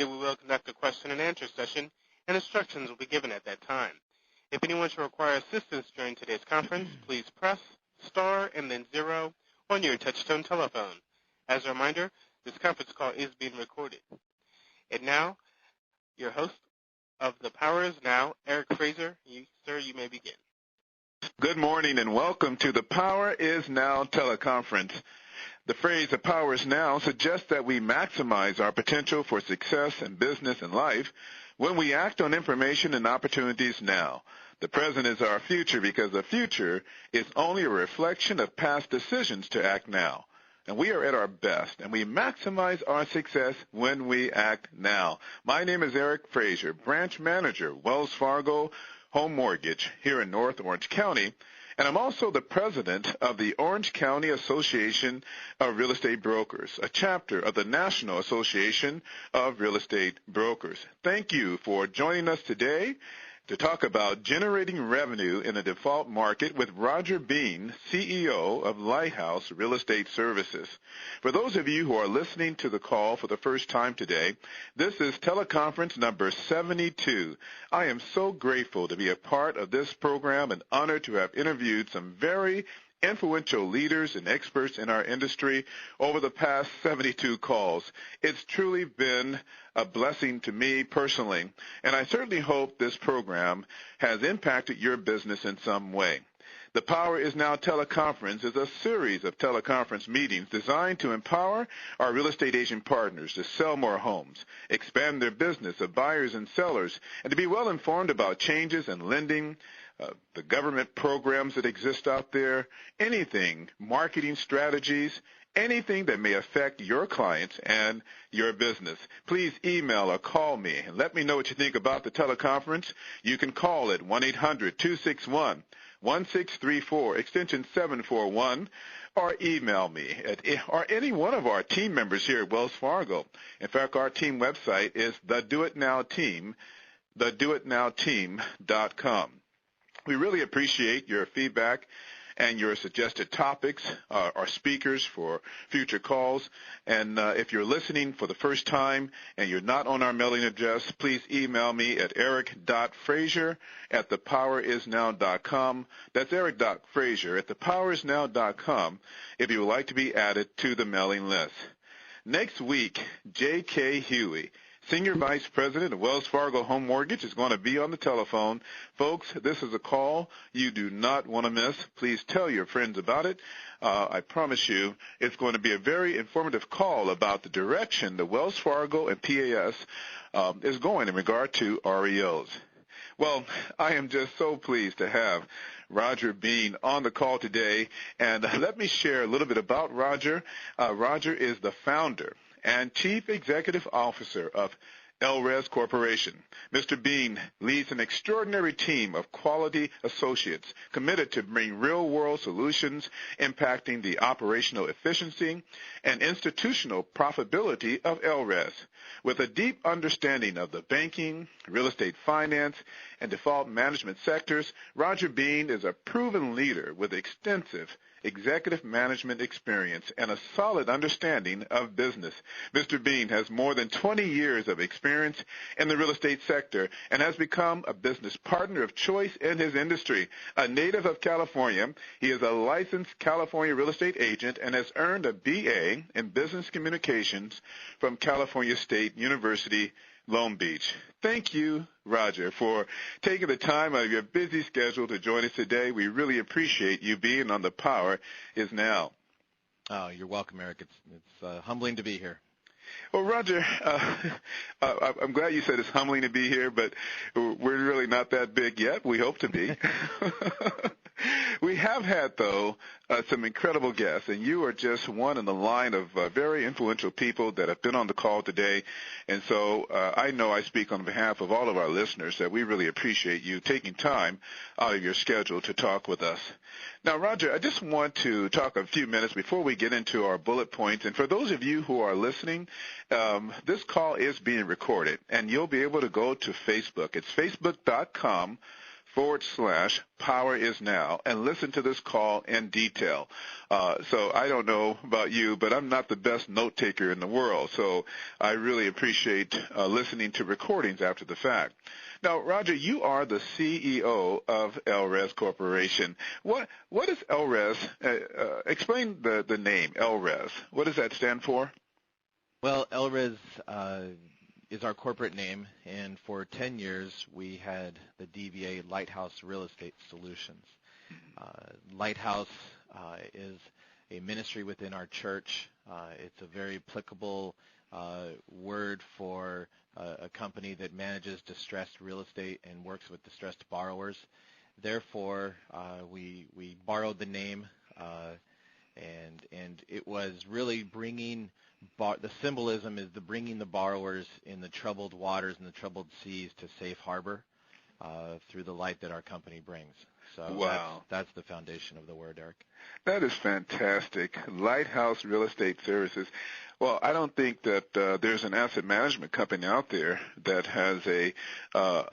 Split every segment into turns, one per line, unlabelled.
Later, we will conduct a question-and-answer session, and instructions will be given at that time. If anyone should require assistance during today's conference, please press star and then 0 on your touch-tone telephone. As a reminder, this conference call is being recorded. And now, your host of The Power Is Now, Eric Fraser. Sir, you may begin.
Good morning and welcome to The Power Is Now teleconference. The phrase "the power is now" suggests that we maximize our potential for success in business and life when we act on information and opportunities now. The present is our future because the future is only a reflection of past decisions to act now. And we are at our best, and we maximize our success when we act now. My name is Eric Fraser, Branch Manager, Wells Fargo Home Mortgage here in North Orange County, and I'm also the president of the Orange County Association of Real Estate Brokers, a chapter of the National Association of Real Estate Brokers. Thank you for joining us today to talk about generating revenue in a default market with Roger Beane, CEO of Lighthouse Real Estate Services. For those of you who are listening to the call for the first time today, this is teleconference number 72. I am so grateful to be a part of this program and honored to have interviewed some very influential leaders and experts in our industry over the past 72 calls. It's truly been a blessing to me personally, and I certainly hope this program has impacted your business in some way. The Power Is Now teleconference is a series of teleconference meetings designed to empower our real estate agent partners to sell more homes, expand their business of buyers and sellers, and to be well informed about changes in lending, the government programs that exist out there, anything, marketing strategies, anything that may affect your clients and your business. Please email or call me and let me know what you think about the teleconference. You can call at 1-800-261-1634, extension 741, or email me or any one of our team members here at Wells Fargo. In fact, our team website is thedoitnowteam.com. We really appreciate your feedback and your suggested topics, our speakers for future calls. And if you're listening for the first time and you're not on our mailing address, please email me at eric.fraser@thepowerisnow.com. That's eric.fraser@thepowerisnow.com if you would like to be added to the mailing list. Next week, J.K. Huey, Senior Vice President of Wells Fargo Home Mortgage, is going to be on the telephone. Folks, this is a call you do not want to miss. Please tell your friends about it. I promise you it's going to be a very informative call about the direction the Wells Fargo and PAS is going in regard to REOs. Well, I am just so pleased to have Roger Beane on the call today. And let me share a little bit about Roger. Roger is the founder and Chief Executive Officer of LRES Corporation. Mr. Beane leads an extraordinary team of quality associates committed to bring real-world solutions impacting the operational efficiency and institutional profitability of LRES. With a deep understanding of the banking, real estate finance, and default management sectors, Roger Beane is a proven leader with extensive executive management experience and a solid understanding of business. Mr. Beane has more than 20 years of experience in the real estate sector and has become a business partner of choice in his industry. A native of California, he is a licensed California real estate agent and has earned a BA in Business Communications from California State University, Long Beach. Thank you, Roger, for taking the time out of your busy schedule to join us today. We really appreciate you being on The Power Is Now.
Oh, you're welcome, Eric. It's humbling to be here.
Well, Roger, I'm glad you said it's humbling to be here, but we're really not that big yet. We hope to be. We have had, though, some incredible guests, and you are just one in the line of very influential people that have been on the call today. And so I know I speak on behalf of all of our listeners that we really appreciate you taking time out of your schedule to talk with us. Now, Roger, I just want to talk a few minutes before we get into our bullet points. And for those of you who are listening, this call is being recorded, and you'll be able to go to Facebook. It's facebook.com 1-800-472-power is now and listen to this call in detail. So I don't know about you, but I'm not the best note taker in the world. So I really appreciate listening to recordings after the fact. Now, Roger, you are the CEO of LRES Corporation. What is LRES? Explain the name LRES. What does that stand for?
Well, LRES is our corporate name, and for 10 years we had the DBA Lighthouse Real Estate Solutions. Lighthouse is a ministry within our church. It's a very applicable word for a company that manages distressed real estate and works with distressed borrowers. Therefore, we borrowed the name, and it was really bringing the symbolism is bringing the borrowers in the troubled waters and the troubled seas to safe harbor through the light that our company brings. So
wow.
That's the foundation of the word, Eric.
That is fantastic. Lighthouse Real Estate Services. Well, I don't think that there's an asset management company out there that has a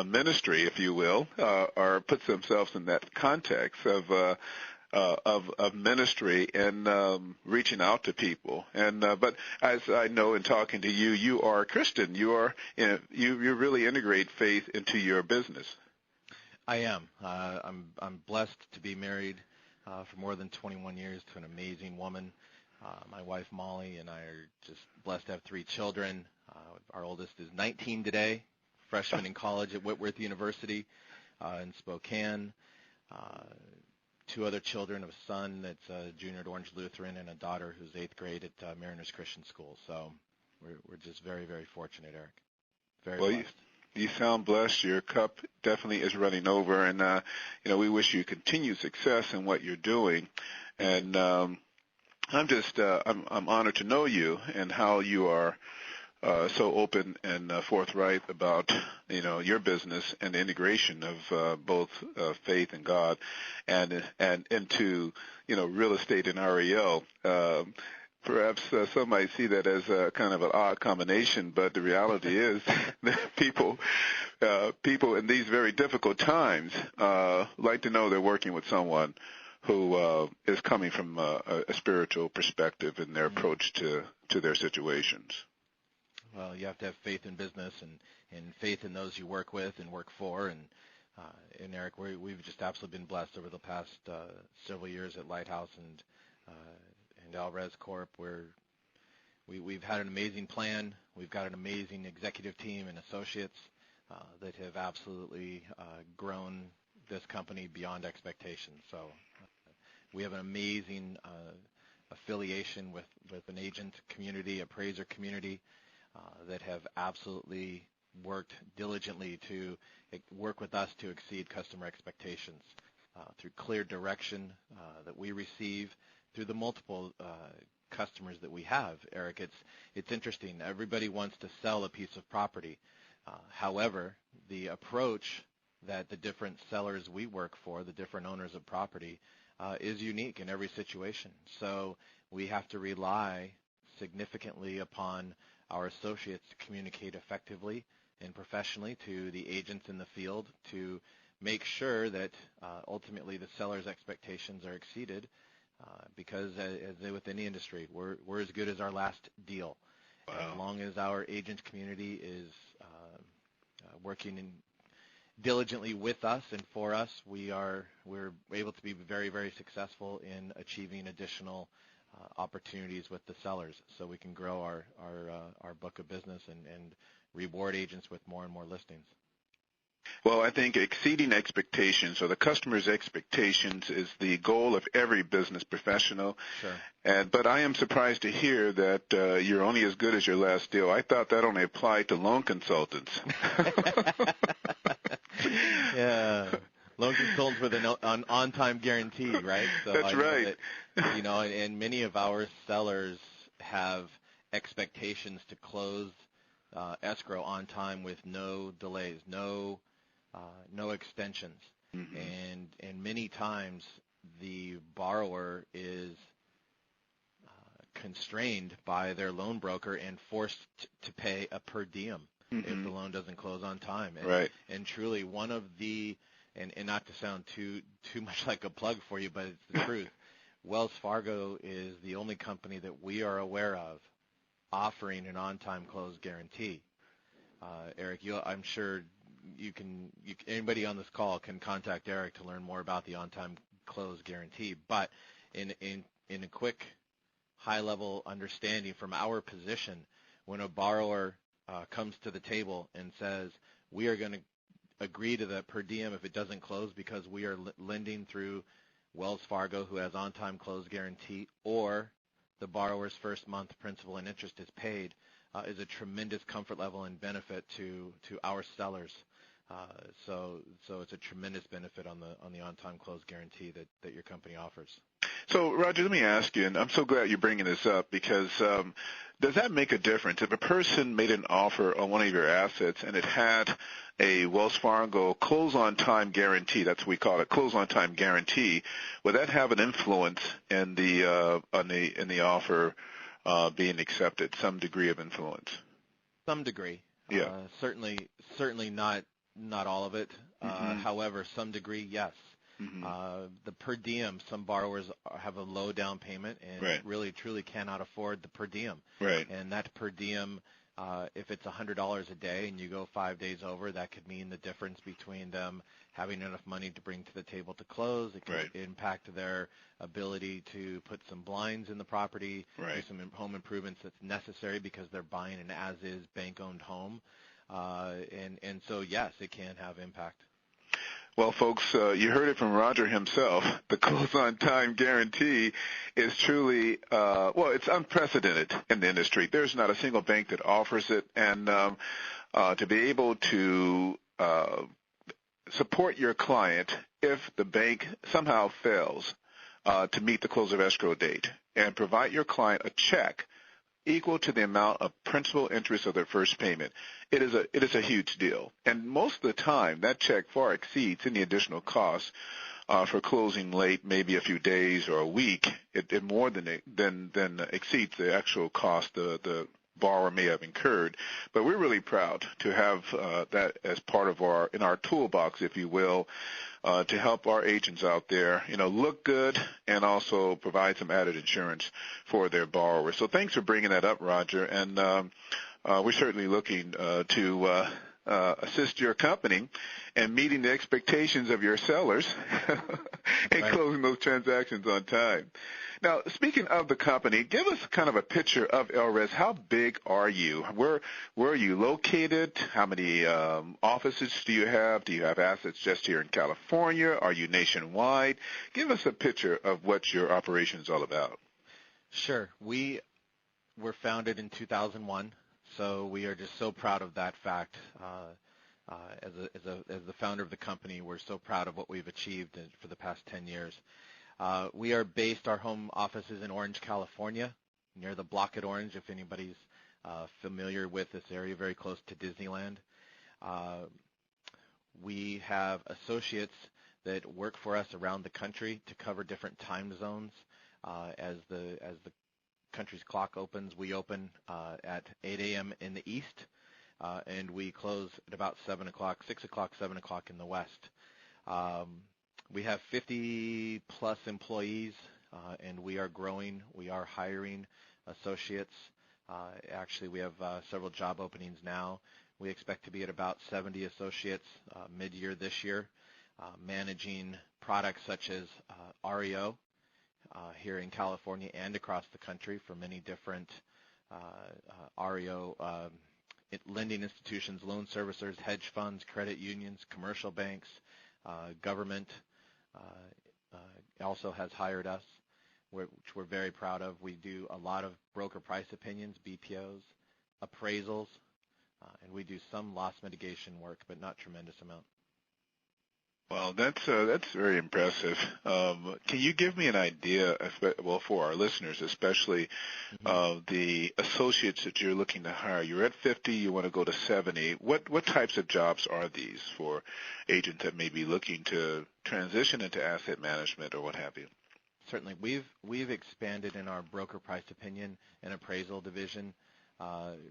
ministry, if you will, or puts themselves in that context of ministry and reaching out to people. And but as I know in talking to you, you are a Christian. You really integrate faith into your business.
I am. I'm blessed to be married for more than 21 years to an amazing woman. My wife Molly and I are just blessed to have 3 children. Our oldest is 19 today, freshman in college at Whitworth University in Spokane. 2 other children, a son that's a junior at Orange Lutheran and a daughter who's 8th grade at Mariners Christian School. So we're just very, very fortunate, Eric. Very blessed.
You sound blessed. Your cup definitely is running over, and we wish you continued success in what you're doing. And I'm honored to know you and how you are so open and forthright about your business and the integration of both faith and God and into real estate and REO. Perhaps some might see that as a kind of an odd combination, but the reality is that people in these very difficult times like to know they're working with someone who is coming from a spiritual perspective in their approach to their situations.
Well, you have to have faith in business and faith in those you work with and work for. And Eric, we've just absolutely been blessed over the past several years at Lighthouse and LRES Corp, where we've had an amazing plan. We've got an amazing executive team and associates that have absolutely grown this company beyond expectations. So we have an amazing affiliation with an agent community, appraiser community that have absolutely worked diligently to work with us to exceed customer expectations through clear direction that we receive through the multiple customers that we have. Eric, it's interesting. Everybody wants to sell a piece of property. However, the approach that the different sellers we work for, the different owners of property, is unique in every situation. So we have to rely significantly upon our associates to communicate effectively and professionally to the agents in the field to make sure that ultimately the seller's expectations are exceeded. Because as with any industry, we're as good as our last deal.
Wow.
As long as our agent community is working diligently with us and for us, we're able to be very, very successful in achieving additional opportunities with the sellers, so we can grow our book of business and reward agents with more and more listings.
Well, I think exceeding expectations or the customer's expectations is the goal of every business professional.
Sure.
But I am surprised to hear that you're only as good as your last deal. I thought that only applied to loan consultants.
Yeah. Loan consultants with an on-time guarantee, right? So
That's right.
And many of our sellers have expectations to close escrow on time with no delays, no extensions.
Mm-hmm.
And many times the borrower is constrained by their loan broker and forced to pay a per diem if the loan doesn't close on time.
Right.
And truly one of the and not to sound too much like a plug for you, but it's the truth. Wells Fargo is the only company that we are aware of offering an on-time close guarantee. Eric, I'm sure anybody on this call can contact Eric to learn more about the on-time close guarantee. But in a quick, high-level understanding from our position, when a borrower comes to the table and says, we are going to agree to the per diem if it doesn't close because we are lending through Wells Fargo, who has on-time close guarantee, or the borrower's first month principal and interest is paid, is a tremendous comfort level and benefit to our sellers. So it's a tremendous benefit on the on-time close guarantee that your company offers.
So, Roger, let me ask you, and I'm so glad you're bringing this up, because does that make a difference? If a person made an offer on one of your assets and it had a Wells Fargo close-on-time guarantee, that's what we call it, close-on-time guarantee, would that have an influence in the offer being accepted, some degree of influence?
Some degree.
Yeah.
Certainly not all of it.
Mm-hmm.
However, some degree, yes.
Mm-hmm.
The per diem, some borrowers have a low down payment and
Right.
really truly cannot afford the per diem.
Right.
And that per diem, if it's $100 a day and you go 5 days over, that could mean the difference between them having enough money to bring to the table to close. It could
Right.
impact their ability to put some blinds in the property,
Right.
do some home improvements that's necessary because they're buying an as-is bank-owned home. And so, yes, it can have impact.
Well, folks, you heard it from Roger himself. The close-on-time guarantee is truly, it's unprecedented in the industry. There's not a single bank that offers it, and to be able to support your client if the bank somehow fails to meet the close of escrow date and provide your client a check equal to the amount of principal interest of their first payment. It is a huge deal. And most of the time, that check far exceeds any additional costs for closing late, maybe a few days or a week. It more than exceeds the actual cost the borrower may have incurred. But we're really proud to have that as part of our toolbox, if you will, to help our agents out there, look good and also provide some added insurance for their borrowers. So thanks for bringing that up, Roger. And we're certainly looking to assist your company in meeting the expectations of your sellers and
Right.
closing those transactions on time. Now, speaking of the company, give us kind of a picture of LRES. How big are you? Where are you located? How many offices do you have? Do you have assets just here in California? Are you nationwide? Give us a picture of what your operation is all about.
Sure. We were founded in 2001, so we are just so proud of that fact. As the founder of the company, we're so proud of what we've achieved for the past 10 years. We are based, our home office is in Orange, California, near the Block at Orange, if anybody's familiar with this area, very close to Disneyland. We have associates that work for us around the country to cover different time zones. As the country's clock opens, we open at 8 a.m. in the east, and we close at about 7 o'clock, 6 o'clock, 7 o'clock in the west. We have 50-plus employees, and we are growing. We are hiring associates. Actually, we have several job openings now. We expect to be at about 70 associates mid-year this year, managing products such as REO here in California and across the country for many different REO lending institutions, loan servicers, hedge funds, credit unions, commercial banks, government. Also has hired us, which we're very proud of. We do a lot of broker price opinions, BPOs, appraisals, and we do some loss mitigation work, but not tremendous amount.
Well, that's very impressive. Can you give me an idea, for our listeners especially, of the associates that you're looking to hire? You're at 50, you want to go to 70. What types of jobs are these for agents that may be looking to transition into asset management or what have you?
Certainly. We've expanded in our broker price opinion and appraisal division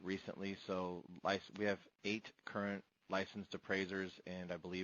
recently. So we have 8 current licensed appraisers, and I believe